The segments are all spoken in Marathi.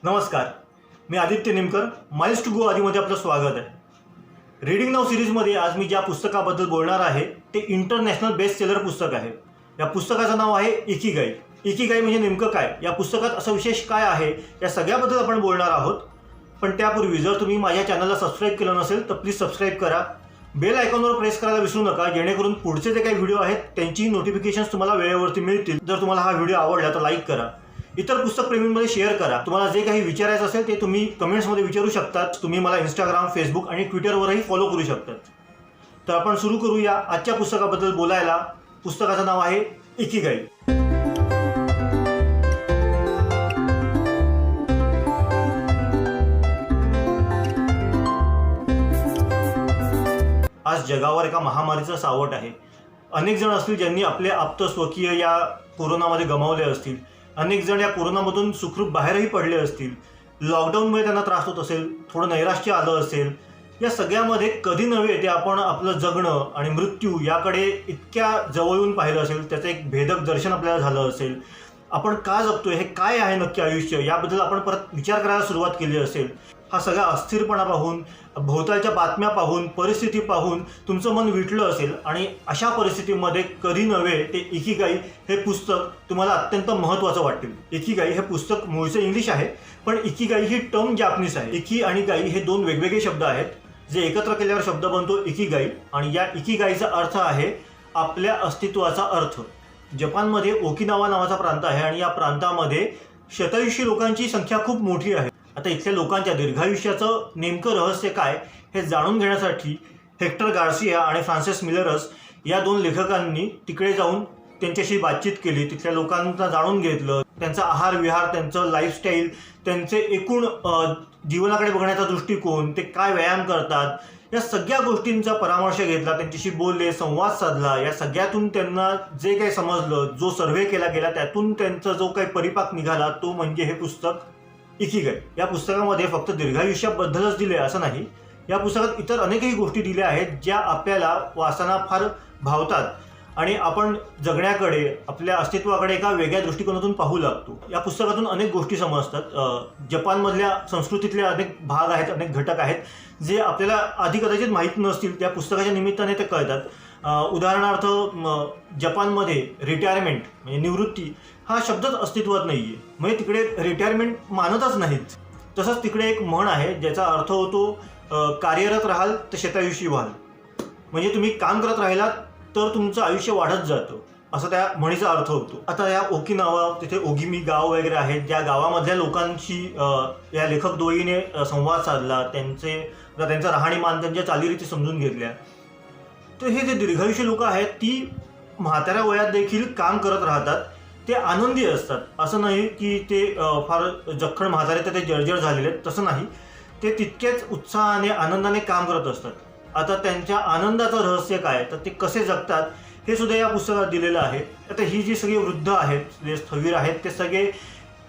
नमस्कार, मी Aditya Nimkar. Miles to go आदीमध्ये आपलं स्वागत आहे. रीडिंग नाव सिरीजमध्ये आज मी ज्या पुस्तकाबद्दल बोलणार आहे ते इंटरनॅशनल बेस्ट सेलर पुस्तक आहे. या पुस्तकाचं नाव आहे इकिगाई. इकिगाई म्हणजे नेमकं काय, या पुस्तकात असं विशेष काय आहे, या सगळ्याबद्दल आपण बोलणार आहोत. पण त्यापूर्वी जर तुम्ही माझ्या चॅनलला सबस्क्राईब केलं नसेल तर प्लीज सबस्क्राईब करा. बेल आयकॉनवर प्रेस करायला विसरू नका, जेणेकरून पुढचे जे काही व्हिडिओ आहेत त्यांची नोटिफिकेशन्स तुम्हाला वेळेवरती मिळतील. जर तुम्हाला हा व्हिडिओ आवडला तर लाईक करा, इतर पुस्तकप्रेमींमध्ये शेअर करा. तुम्हाला जे काही विचारायचं असेल ते तुम्ही कमेंट्समध्ये विचारू शकतात. तुम्ही मला इंस्टाग्राम, फेसबुक आणि ट्विटरवरही फॉलो करू शकतात. तर आपण सुरू करूया आजच्या पुस्तकाबद्दल बोलायला. पुस्तकाचं नाव आहे इकिगाई. आज जगावर एका महामारीचं सावट आहे. अनेक जण असतील ज्यांनी आपले आप्त स्वकीय या कोरोनामध्ये गमावले असतील. अनेक जण या कोरोनामधून सुखरूप बाहेरही पडले असतील. लॉकडाऊनमुळे त्यांना त्रास होत असेल, थोडं नैराश्य आलं असेल. या सगळ्यामध्ये कधी नव्हे ते आपण आपलं जगणं आणि मृत्यू याकडे इतक्या जवळून पाहिलं असेल, त्याचं एक भेदक दर्शन आपल्याला झालं असेल. आपण का जगतोय, हे काय आहे नक्की आयुष्य, याबद्दल आपण परत विचार करायला सुरुवात केली असेल. हा सगळा अस्थिरपणा पाहून, भोवतालच्या बातम्या पाहून, परिस्थिती पाहून तुमचं मन विटलं असेल. आणि अशा परिस्थितीमध्ये कधी नव्हे ते इकिगाई हे पुस्तक तुम्हाला अत्यंत महत्त्वाचं वाटेल. इकिगाई हे पुस्तक मूळचं इंग्लिश आहे, पण इकिगाई ही टर्म जापनीज आहे. इकी आणि गाई हे दोन वेगवेगळे शब्द आहेत, जे एकत्र केल्यावर शब्द बनतो इकिगाई. आणि या इकिगाईचा अर्थ आहे आपल्या अस्तित्वाचा अर्थ. जपानमध्ये ओकिनावा नावाचा प्रांत आहे आणि या प्रांतामध्ये शतायुषी लोकांची संख्या खूप मोठी आहे. आता इथल्या लोकांच्या दीर्घायुष्याचं नेमकं रहस्य काय हे जाणून घेण्यासाठी हेक्टर गार्सिया आणि फ्रान्सिस मिलरस या दोन लेखकांनी तिकडे जाऊन त्यांच्याशी बातचीत केली. तिथल्या लोकांना जाणून घेतलं, त्यांचा आहार विहार, त्यांचं लाईफस्टाईल, त्यांचे एकूण जीवनाकडे बघण्याचा दृष्टिकोन, ते काय व्यायाम करतात, या सगळ्या गोष्टींचा परामर्श घेतला. त्यांच्याशी बोलले, संवाद साधला. या सगळ्यातून त्यांना जे काही समजलं, जो सर्व्हे केला गेला, त्यातून त्यांचा जो काही परिपाक निघाला तो म्हणजे हे पुस्तक इकिगाई. या पुस्तकामध्ये फक्त दीर्घायुष्याबद्दलच दिले असं नाही, या पुस्तकात इतर अनेकही गोष्टी दिल्या आहेत ज्या आपल्याला वाचताना फार भावतात आणि आपण जगण्याकडे, आपल्या अस्तित्वाकडे एका वेगळ्या दृष्टिकोनातून पाहू लागतो. या पुस्तकातून अनेक गोष्टी समजतात. जपानमधल्या संस्कृतीतले अनेक भाग आहेत, अनेक घटक आहेत जे आपल्याला आधी कदाचित माहीत नसतील, त्या पुस्तकाच्या निमित्ताने ते कळतात. उदाहरणार्थ जपानमध्ये रिटायरमेंट म्हणजे निवृत्ती हा शब्दच अस्तित्वात नाही आहे. म्हणजे तिकडे रिटायरमेंट मानतच नाहीत. तसंच तिकडे एक म्हण आहे ज्याचा अर्थ होतो कार्यरत राहाल तर शतायुषी व्हाल. म्हणजे तुम्ही काम करत राहिलात तर तुमचं आयुष्य वाढत जातं, असं त्या म्हणीचा अर्थ होतो. आता या ओकिनावा, तिथे ओगिमी गाव वगैरे आहेत, ज्या गावामधल्या लोकांशी या लेखक दोईने संवाद साधला, त्यांचं राहणीमान, त्यांच्या चालीरीती समजून घेतल्या. तर हे जे दीर्घायुषी लोक आहेत ती म्हाताऱ्या वयात देखील काम करत राहतात. ते आनंदी असतात. असं नाही की ते फार जखण म्हातारे तर ते जर्जर झालेले आहेत, तसं नाही. ते तितकेच उत्साहाने, आनंदाने काम करत असतात. आता त्यांच्या आनंदाचं रहस्य काय, तर ते कसे जगतात हे सुद्धा या पुस्तकात दिलेलं आहे. आता ही जी सगळी वृद्ध आहेत, जे स्थवीर आहेत, ते सगळे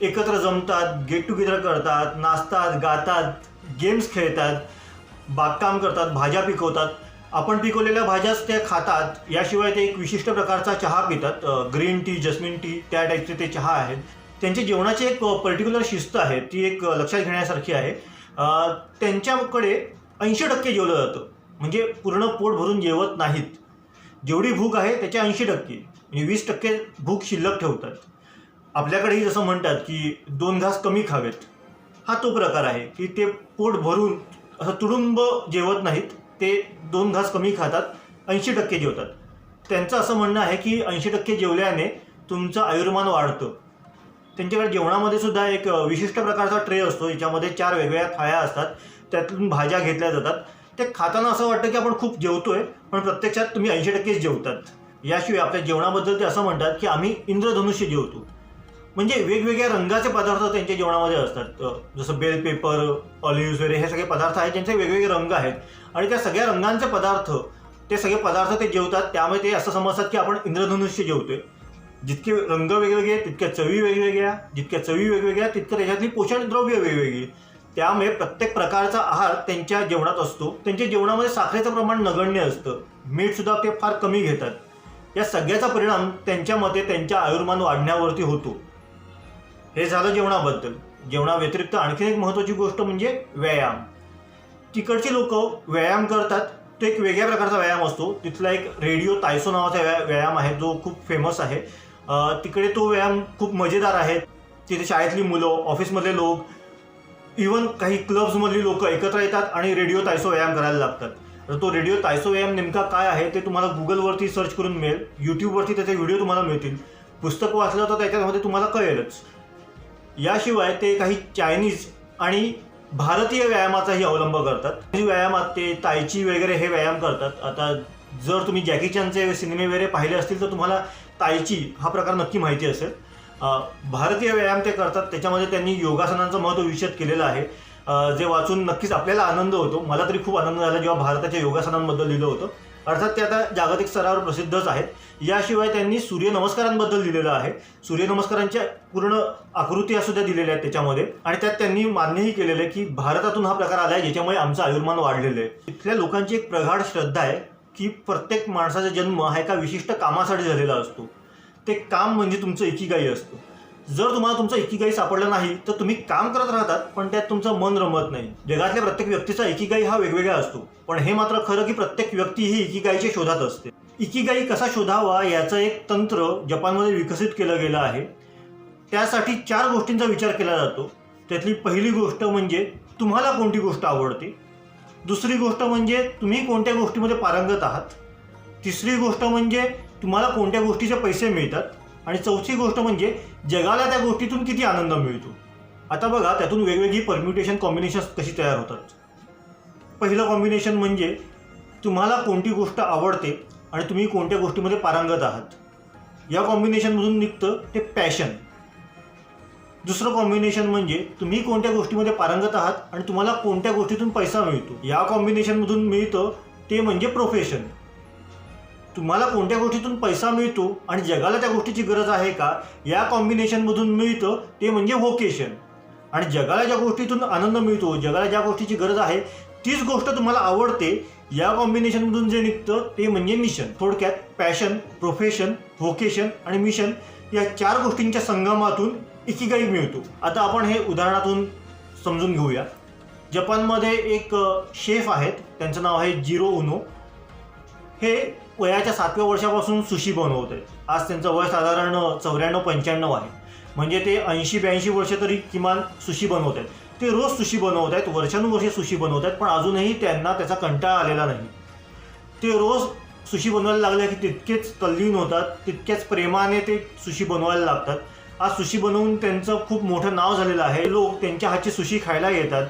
एकत्र जमतात, गेट टुगेदर करतात, नाचतात, गातात, गेम्स खेळतात, बागकाम करतात, भाज्या पिकवतात. आपण पिकवलेल्या भाज्याच ते खातात. याशिवाय ते एक विशिष्ट प्रकारचा चहा पितात, ग्रीन टी, जस्मिन टी, त्या टाईपचे ते चहा आहेत. त्यांच्या जेवणाची एक पर्टिक्युलर शिस्त आहे, ती एक लक्षात घेण्यासारखी आहे. त्यांच्याकडे 80% जेवलं जातं, म्हणजे पूर्ण पोट भरून जेवत नाहीत. जेवढी भूक आहे त्याच्या 80% म्हणजे 20% भूक शिल्लक ठेवतात. आपल्याकडेही जसं म्हणतात की 2 घास कमी खावेत, हा तो प्रकार आहे की ते पोट भरून असं तुडुंब जेवत नाहीत. ते 2 घास कमी खातात, 80% जेवतात. त्यांचं असं म्हणणं आहे की 80% जेवल्याने तुमचं आयुर्मान वाढतं. त्यांच्याकडे जेवणामध्ये सुद्धा एक विशिष्ट प्रकारचा ट्रे असतो, याच्यामध्ये 4 वेगवेगळ्या थाळ्या असतात, त्यातून भाज्या घेतल्या जातात. ते खाताना असं वाटतं की आपण खूप जेवतोय, पण प्रत्यक्षात तुम्ही 80%च जेवतात. याशिवाय आपल्या जेवणाबद्दल ते असं म्हणतात की आम्ही इंद्रधनुष्य जेवतो. म्हणजे वेगवेगळ्या रंगाचे पदार्थ त्यांच्या जेवणामध्ये असतात. जसं बेल पेपर, ऑलिव्ह वगैरे हे सगळे पदार्थ आहेत ज्यांचे वेगवेगळे रंग आहेत. आणि त्या सगळ्या रंगांचे पदार्थ, ते सगळे पदार्थ ते जेवतात. त्यामुळे ते असं समजतात की आपण इंद्रधनुष्य जेवतोय. जितके रंग वेगवेगळे तितक्या चवी वेगवेगळ्या, जितक्या चवी वेगवेगळ्या तितकं त्याच्यातली पोषण द्रव्य वेगवेगळी. त्यामुळे प्रत्येक प्रकारचा आहार त्यांच्या जेवणात असतो. त्यांच्या जेवणामध्ये साखरेचं प्रमाण नगण्य असतं. मीठसुद्धा ते फार कमी घेतात. या सगळ्याचा परिणाम त्यांच्या मते त्यांच्या आयुर्मान वाढण्यावरती होतो. हे झालं जेवणाबद्दल. जेवणाव्यतिरिक्त आणखी एक महत्त्वाची गोष्ट म्हणजे व्यायाम. तिकडची लोक व्यायाम करतात, तो एक वेगळ्या प्रकारचा व्यायाम असतो. तिथला एक रेडिओ तायसो नावाचा व्यायाम आहे जो खूप फेमस आहे. तिकडे तो व्यायाम खूप मजेदार आहे. तिथे शाळेतली मुलं, ऑफिसमधले लोक, इवन काही क्लब्समधली लोक एकत्र येतात आणि रेडिओ तायसो व्यायाम करायला लागतात. तर तो रेडिओ तायसो व्यायाम नेमका काय आहे ते तुम्हाला गुगलवरती सर्च करून मिळेल. यूट्यूबवरती त्याचे व्हिडिओ तुम्हाला मिळतील. पुस्तक वाचलं तर त्याच्यामध्ये तुम्हाला कळेलच. याशिवाय ते काही चायनीज आणि भारतीय व्यायामाचाही अवलंब करतात. व्यायामात ते तायची वगैरे हे व्यायाम करतात. आता जर तुम्ही जॅकी चॅनचे सिनेमे वगैरे पाहिले असतील तर तुम्हाला तायची हा प्रकार नक्की माहिती असेल. भारतीय व्यायाम ते करतात. त्याच्यामध्ये त्यांनी योगासनांचं महत्त्व विशद केलेलं आहे, जे वाचून नक्कीच आपल्याला आनंद होतो. मला तरी खूप आनंद झाला जेव्हा भारताच्या योगासनांबद्दल लिहिलं होतं. अर्थात ते आता जागतिक स्तरावर प्रसिद्धच आहेत. याशिवाय त्यांनी सूर्यनमस्कारांबद्दल लिहिलेलं आहे. सूर्यनमस्कारांच्या पूर्ण आकृत्या सुद्धा दिलेल्या आहेत त्याच्यामध्ये. आणि त्यात त्यांनी मान्यही केलेलं आहे की भारतातून हा प्रकार आला आहे ज्याच्यामुळे आमचं आयुर्मान वाढलेलं आहे. इथल्या लोकांची एक प्रगाढ श्रद्धा आहे की प्रत्येक माणसाचा जन्म हा एका विशिष्ट कामासाठी झालेला असतो. ते काम म्हणजे तुमचं इकिगाई असतं. जर तुम्हाला तुमचं इकिगाई सापडलं नाही तर तुम्ही काम करत राहतात पण त्यात तुमचं मन रमत नाही. जगातल्या प्रत्येक व्यक्तीचा इकिगाई हा वेगवेगळा असतो, पण हे मात्र खरं की प्रत्येक व्यक्ती ही इकिगाईच्या शोधात असते. इकिगाई कसा शोधावा याचं एक तंत्र जपानमध्ये विकसित केलं गेलं आहे. त्यासाठी 4 गोष्टींचा विचार केला जातो. त्यातली पहिली गोष्ट म्हणजे तुम्हाला कोणती गोष्ट आवडते. दुसरी गोष्ट म्हणजे तुम्ही कोणत्या गोष्टीमध्ये पारंगत आहात. तिसरी गोष्ट म्हणजे तुम्हाला कोणत्या गोष्टीचे पैसे मिळतात. आणि चौथी गोष्ट म्हणजे जगाला त्या गोष्टीतून किती आनंद मिळतो. आता बघा, त्यातून वेगवेगळी परम्युटेशन कॉम्बिनेशन्स कशी तयार होतात. पहिलं कॉम्बिनेशन म्हणजे तुम्हाला कोणती गोष्ट आवडते आणि तुम्ही कोणत्या गोष्टीमध्ये पारंगत आहात. या कॉम्बिनेशनमधून निघतं ते पॅशन. दुसरं कॉम्बिनेशन म्हणजे तुम्ही कोणत्या गोष्टीमध्ये पारंगत आहात आणि तुम्हाला कोणत्या गोष्टीतून पैसा मिळतो. या कॉम्बिनेशनमधून मिळतं ते म्हणजे प्रोफेशन. तुम्हाला कोणत्या गोष्टीतून पैसा मिळतो आणि जगाला त्या गोष्टीची गरज आहे का, या कॉम्बिनेशनमधून मिळतं ते म्हणजे व्होकेशन. आणि जगाला ज्या गोष्टीतून आनंद मिळतो, जगाला ज्या गोष्टीची गरज आहे तीच गोष्ट तुम्हाला आवडते, या कॉम्बिनेशनमधून जे निघतं ते म्हणजे मिशन. थोडक्यात पॅशन, प्रोफेशन, व्होकेशन आणि मिशन या 4 गोष्टींच्या संगमातून इकिगाई मिळतो. आता आपण हे उदाहरणातून समजून घेऊया. जपानमध्ये एक शेफ आहेत, त्यांचं नाव आहे जिरो उनो. हे वयाच्या 7व्या वर्षापासून सुशी बनवत आहेत. आज त्यांचं वय साधारण 94-95 आहे. म्हणजे ते 80-82 वर्ष तरी किमान सुशी बनवत आहेत. ते रोज सुशी बनवत आहेत, वर्षानुवर्षे सुशी बनवत आहेत, पण अजूनही त्यांना त्याचा कंटाळा आलेला नाही. ते रोज सुशी बनवायला लागले की तितकेच तल्लीन होतात, तितक्याच प्रेमाने ते सुशी बनवायला लागतात. आज सुशी बनवून त्यांचं खूप मोठं नाव झालेलं आहे. लोक त्यांच्या हातची सुशी खायला येतात,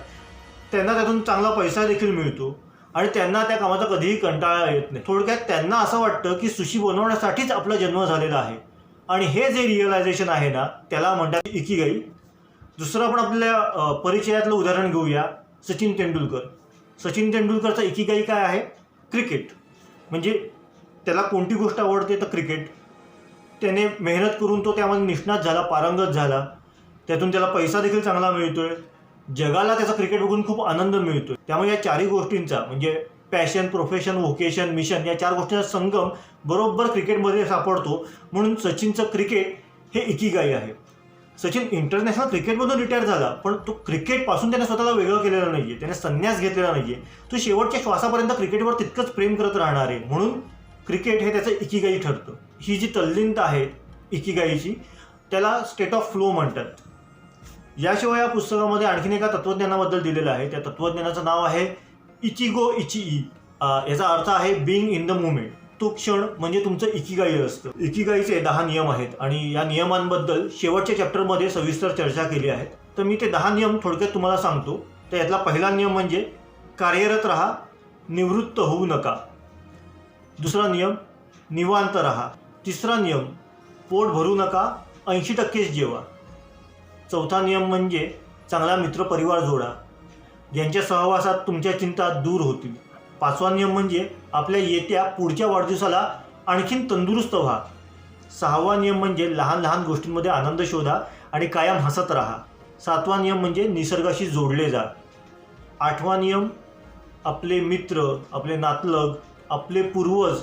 त्यांना त्यातून चांगला पैसा देखील मिळतो आणि त्यांना त्या कामाचा कधीही कंटाळा येत नाही. थोडक्यात त्यांना असं वाटतं की सुशी बनवण्यासाठीच आपला जन्म झालेला आहे. आणि हे जे रिअलायझेशन आहे ना, त्याला म्हणतात इकिगाई. दुसरं आपण आपल्या परिचयातलं उदाहरण घेऊया, सचिन तेंडुलकर. सचिन तेंडुलकरचा इकिगाई काय आहे? क्रिकेट. म्हणजे त्याला कोणती गोष्ट आवडते तर क्रिकेट. त्याने मेहनत करून तो त्यामध्ये निष्णात झाला, पारंगत झाला. त्यातून त्याला पैसा देखील चांगला मिळतोय. जगाला त्याचा क्रिकेट बघून खूप आनंद मिळतोय. त्यामुळे या 4ही गोष्टींचा म्हणजे पॅशन, प्रोफेशन, व्होकेशन, मिशन या 4 गोष्टींचा संगम बरोबर क्रिकेटमध्ये सापडतो. म्हणून सचिनचं क्रिकेट हे इकिगाई आहे. सचिन इंटरनॅशनल क्रिकेटमधून रिटायर झाला, पण तो क्रिकेटपासून त्याने स्वतःला वेगळं केलेलं नाही आहे. त्याने संन्यास घेतलेला नाही आहे. तो शेवटच्या श्वासापर्यंत क्रिकेटवर तितकंच प्रेम करत राहणार आहे. म्हणून क्रिकेट हे त्याचं इकिगाई ठरतं. ही जी तल्लीनता आहे इकिगाईची, त्याला स्टेट ऑफ फ्लो म्हणतात. याशिवाय या पुस्तकामध्ये आणखीन एका तत्त्वज्ञानाबद्दल दिलेलं आहे. त्या तत्त्वज्ञानाचं नाव आहे इचिगो इचिई. याचा अर्थ आहे बिईंग इन द मुमेंट. तो क्षण म्हणजे तुमचं इकिगाई असतं. इकिगाईचे 10 नियम आहेत आणि या नियमांबद्दल शेवटच्या चॅप्टरमध्ये सविस्तर चर्चा केली आहे. तर मी ते 10 नियम थोडक्यात तुम्हाला सांगतो. तर यातला पहिला नियम म्हणजे कार्यरत राहा, निवृत्त होऊ नका. दुसरा नियम निवांत राहा. तिसरा नियम पोट भरू नका, 80%च जेवा. चौथा नियम म्हणजे चांगला मित्रपरिवार जोडा, ज्यांच्या सहवासात तुमच्या चिंता दूर होतील. 5वा नियम म्हणजे आपल्या येत्या पुढच्या वाढदिवसाला आणखीन तंदुरुस्त व्हा. 6वा नियम म्हणजे लहान लहान गोष्टींमध्ये आनंद शोधा आणि कायम हसत राहा. 7वा नियम म्हणजे निसर्गाशी जोडले जा. 8वा नियम आपले मित्र, आपले नातलग, आपले पूर्वज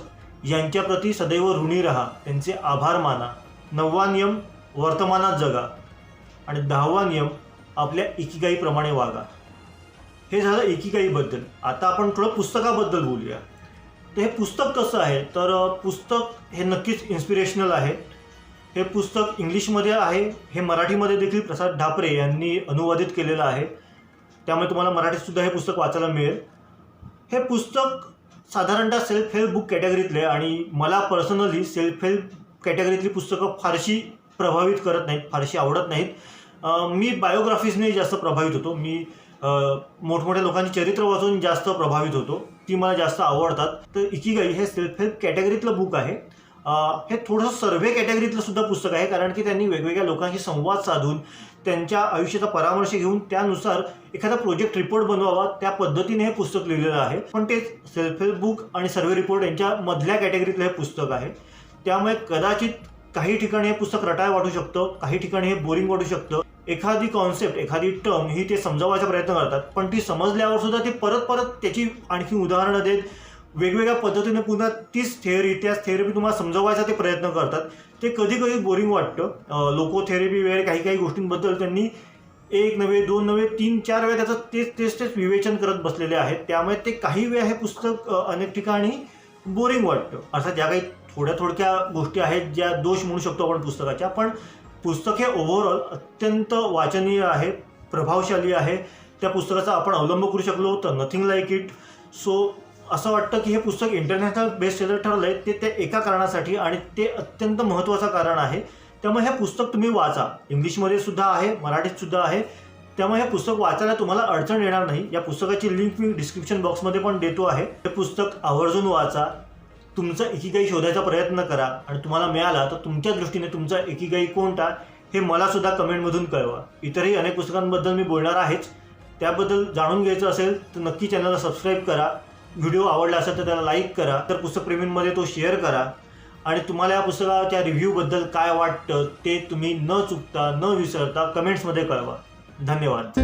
यांच्याप्रती सदैव ऋणी राहा, त्यांचे आभार माना. 9वा नियम वर्तमानात जगा. आणि 10वा नियम, आपल्या इकिगाईप्रमाणे वागा. हे झालं इकिगाईबद्दल. आता आपण थोडं पुस्तकाबद्दल बोलूया. तर हे पुस्तक कसं आहे, तर पुस्तक हे नक्कीच इन्स्पिरेशनल आहे. हे पुस्तक इंग्लिशमध्ये आहे, हे मराठीमध्ये देखील प्रसाद ढापरे यांनी अनुवादित केलेलं आहे, त्यामुळे तुम्हाला मराठीतसुद्धा हे पुस्तक वाचायला मिळेल. हे पुस्तक साधारणतः सेल्फ हेल्प बुक कॅटेगरीतले, आणि मला पर्सनली सेल्फ हेल्प कॅटेगरीतली पुस्तकं फारशी प्रभावित करत नाहीत, फारशी आवडत नाहीत. मी बायोग्राफीजने जास्त प्रभावित होतो. मी मोठमोठ्या लोकांची चरित्र वाचून जास्त प्रभावित होतो, ती मला जास्त आवडतात. तर इकिगाई हे सेल्फ हेल्प कॅटेगरीतलं बुक आहे. हे थोडंसं सर्व्हे कॅटेगरीतलं सुद्धा पुस्तक आहे, कारण की त्यांनी वेगवेगळ्या लोकांशी संवाद साधून त्यांच्या आयुष्याचा परामर्श घेऊन त्यानुसार एखादा प्रोजेक्ट रिपोर्ट बनवावा, त्या पद्धतीने हे पुस्तक लिहिलेलं आहे. पण ते सेल्फ हेल्प बुक आणि सर्व्हे रिपोर्ट यांच्या मधल्या कॅटेगरीतलं हे पुस्तक आहे. त्यामुळे कदाचित काही ठिकाणी हे पुस्तक रटाळ वाटू शकतं, काही ठिकाणी हे बोरिंग वाटू शकतं. एखादी कॉन्सेप्ट, एखादी टर्म ही ते समजावायचा प्रयत्न करतात, पण ती समजल्यावर सुद्धा ते परत परत त्याची आणखी उदाहरणं देत वेगवेगळ्या पद्धतीने पुन्हा तीच त्याच थेरपी तुम्हाला समजवायचा ते प्रयत्न करतात. ते कधी कधी बोरिंग वाटतं. लोको थेरपी वगैरे काही गोष्टींबद्दल त्यांनी 1 नव्हे 2 नव्हे 3-4 वेळा त्याचं तेच विवेचन करत बसलेले आहेत. त्यामुळे ते काही वेळा हे पुस्तक अनेक ठिकाणी बोरिंग वाटतं. अर्थात ज्या काही थोड्या गोष्टी आहेत ज्या दोष म्हणू शकतो आपण पुस्तकाच्या, पण पुस्तक हे ओव्हरऑल अत्यंत वाचनीय आहे, प्रभावशाली आहे. त्या पुस्तकाचा आपण अवलंब करू शकलो तर नथिंग लाईक इट. सो असं वाटतं की हे पुस्तक इंटरनॅशनल बेस्ट सेलर ठरलं आहे ते त्या एका कारणासाठी, आणि ते अत्यंत महत्त्वाचं कारण आहे. त्यामुळे हे पुस्तक तुम्ही वाचा. इंग्लिशमध्ये सुद्धा आहे, मराठीत सुद्धा आहे. त्यामुळे हे पुस्तक वाचायला तुम्हाला अडचण येणार नाही. या पुस्तकाची लिंक मी डिस्क्रिप्शन बॉक्समध्ये पण देतो आहे. हे पुस्तक आवर्जून वाचा. तुमचा इकिगाई शोधायचा प्रयत्न करा, आणि तुम्हाला मिळाला तर तुमच्या दृष्टीने तुमचा इकिगाई कोणता हे मला सुद्धा कमेंटमधून कळवा. इतरही अनेक पुस्तकांबद्दल मी बोलणार आहेच. त्याबद्दल जाणून घ्यायचं असेल तर नक्की चॅनलला सबस्क्राईब करा. व्हिडिओ आवडला असेल तर त्याला लाईक करा, तर पुस्तकप्रेमींमध्ये तो शेअर करा. आणि तुम्हाला या पुस्तकाच्या रिव्ह्यूबद्दल काय वाटतं ते तुम्ही न चुकता न विसरता कमेंट्समध्ये कळवा. धन्यवाद.